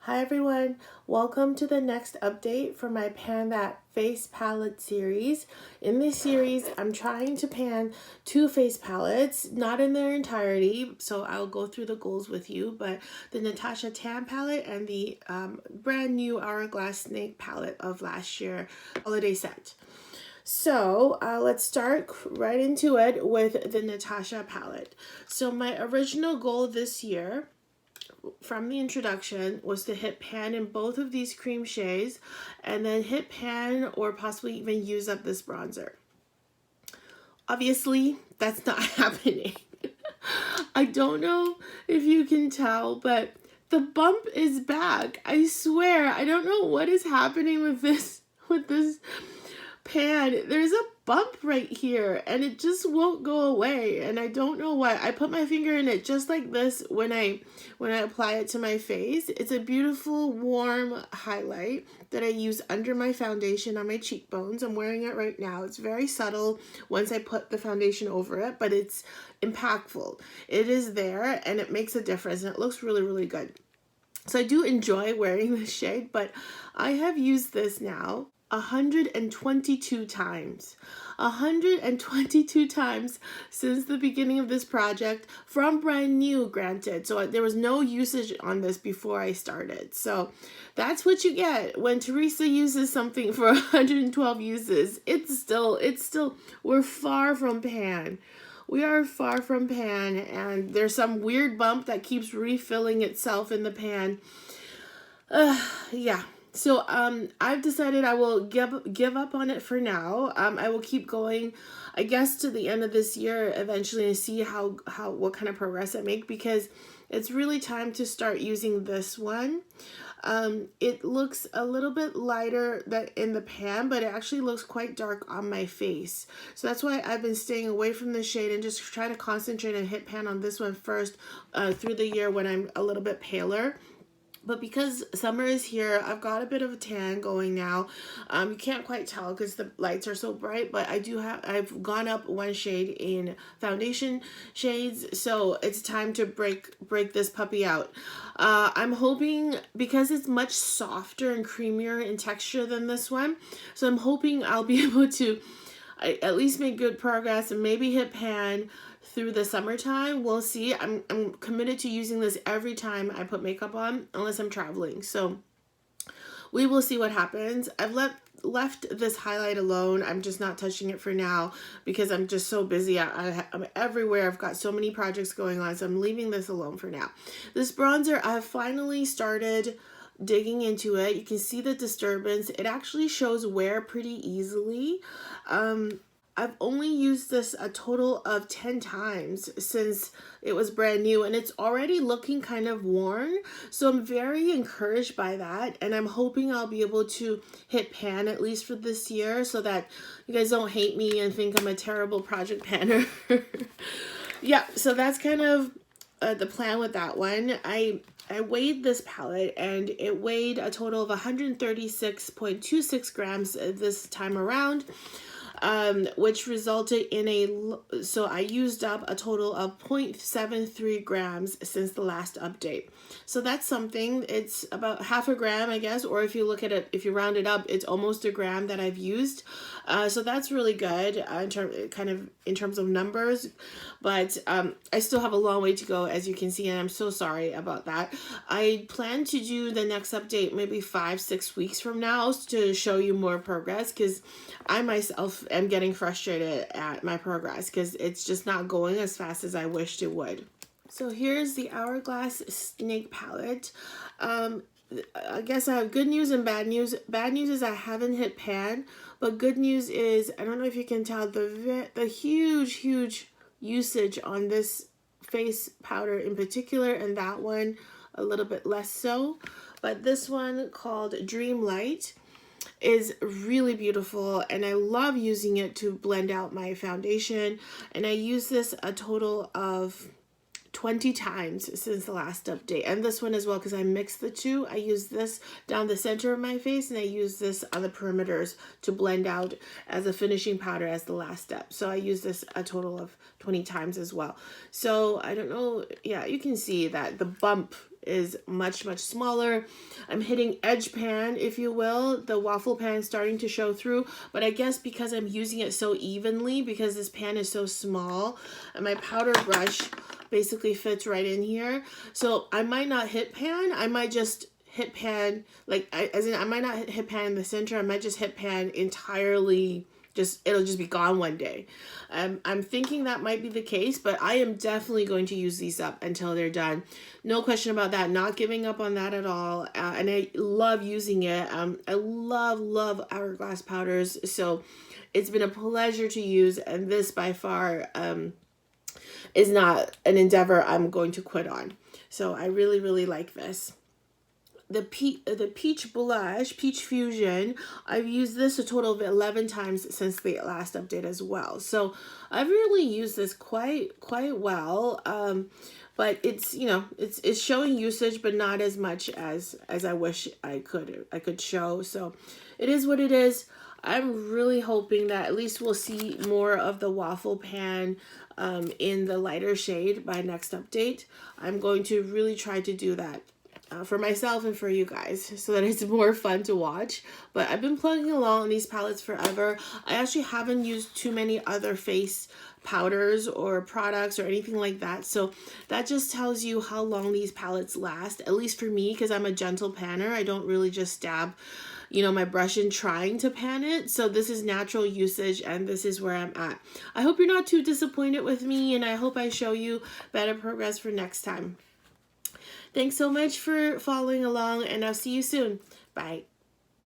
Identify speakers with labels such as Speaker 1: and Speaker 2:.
Speaker 1: Hi everyone, welcome to the next update for my Pan That Face Palette series. In this series, I'm trying to pan two face palettes, not in their entirety, so I'll go through the goals with you, but the Natasha Tan palette and the brand new Hourglass Snake palette of last year holiday set. So let's start right into it with the Natasha palette. So my original goal this year from the introduction was to hit pan in both of these cream shades and then hit pan or possibly even use up this bronzer. Obviously, that's not happening. I don't know if you can tell, but the bump is back. I swear, I don't know what is happening with this pan. There's a bump right here and it just won't go away, and I don't know why. I put my finger in it just like this when I apply it to my face. It's a beautiful warm highlight that I use under my foundation on my cheekbones. I'm wearing it right now. It's very subtle once I put the foundation over it, but it's impactful. It is there and it makes a difference and it looks really, really good. So I do enjoy wearing this shade, but I have used this now 122 times. 122 times since the beginning of this project, from brand new, granted. So there was no usage on this before I started. So that's what you get when Teresa uses something for 112 uses. It's still, we're far from pan. We are far from pan, and there's some weird bump that keeps refilling itself in the pan. Yeah. So I've decided I will give up on it for now. I will keep going, I guess, to the end of this year eventually and see what kind of progress I make, because it's really time to start using this one. It looks a little bit lighter than in the pan, but it actually looks quite dark on my face. So that's why I've been staying away from the shade and just trying to concentrate and hit pan on this one first through the year when I'm a little bit paler. But because summer is here, I've got a bit of a tan going now. You can't quite tell because the lights are so bright, but I've gone up one shade in foundation shades, so it's time to break this puppy out. I'm hoping, because it's much softer and creamier in texture than this one, so I'm hoping I'll be able to at least make good progress and maybe hit pan through the summertime. We'll see. I'm committed to using this every time I put makeup on, unless I'm traveling. So we will see what happens. I've left this highlight alone. I'm just not touching it for now because I'm just so busy. I'm everywhere. I've got so many projects going on, so I'm leaving this alone for now. This bronzer, I've finally started digging into it. You can see the disturbance. It actually shows wear pretty easily. I've only used this a total of 10 times since it was brand new, and it's already looking kind of worn. So I'm very encouraged by that, and I'm hoping I'll be able to hit pan at least for this year so that you guys don't hate me and think I'm a terrible project panner. Yeah, so that's kind of the plan with that one. I weighed this palette and it weighed a total of 136.26 grams this time around. Which resulted in so I used up a total of 0.73 grams since the last update. So that's something. It's about half a gram, I guess, or if you look at it, if you round it up, it's almost a gram that I've used. So that's really good in terms of numbers, but I still have a long way to go, as you can see, and I'm so sorry about that. I plan to do the next update maybe 5-6 weeks from now to show you more progress, because I myself am getting frustrated at my progress because it's just not going as fast as I wished it would. So here's the Hourglass Snake palette. I guess I have good news and bad news. Bad news is I haven't hit pan, but good news is, I don't know if you can tell, the huge usage on this face powder in particular, and that one a little bit less so. But this one, called Dream Light, is really beautiful, and I love using it to blend out my foundation. And I use this a total of 20 times since the last update. And this one as well, because I mixed the two. I use this down the center of my face, and I use this on the perimeters to blend out as a finishing powder as the last step. So I use this a total of 20 times as well. So I don't know, yeah, you can see that the bump is much smaller. I'm hitting edge pan, if you will. The waffle pan is starting to show through, but I guess because I'm using it so evenly, because this pan is so small, and my powder brush basically fits right in here. So I might not hit pan. I might just hit pan, like, I might not hit pan in the center. I might just hit pan entirely. It'll just be gone one day. I'm thinking that might be the case, but I am definitely going to use these up until they're done. No question about that. Not giving up on that at all. And I love using it. I love Hourglass powders. So it's been a pleasure to use. And this by far is not an endeavor I'm going to quit on. So I really like this. The Peach Blush, Peach Fusion, I've used this a total of 11 times since the last update as well. So I've really used this quite well. But it's, you know, it's showing usage, but not as much as I wish I could show. So it is what it is. I'm really hoping that at least we'll see more of the waffle pan in the lighter shade by next update. I'm going to really try to do that. For myself and for you guys, so that it's more fun to watch. But I've been plugging along on these palettes forever. I actually haven't used too many other face powders or products or anything like that, so that just tells you how long these palettes last, at least for me, because I'm a gentle panner. I don't really just stab, you know, my brush in trying to pan it. So this is natural usage, and this is where I'm at. I hope you're not too disappointed with me, and I hope I show you better progress for next time. Thanks so much for following along, and I'll see you soon. Bye.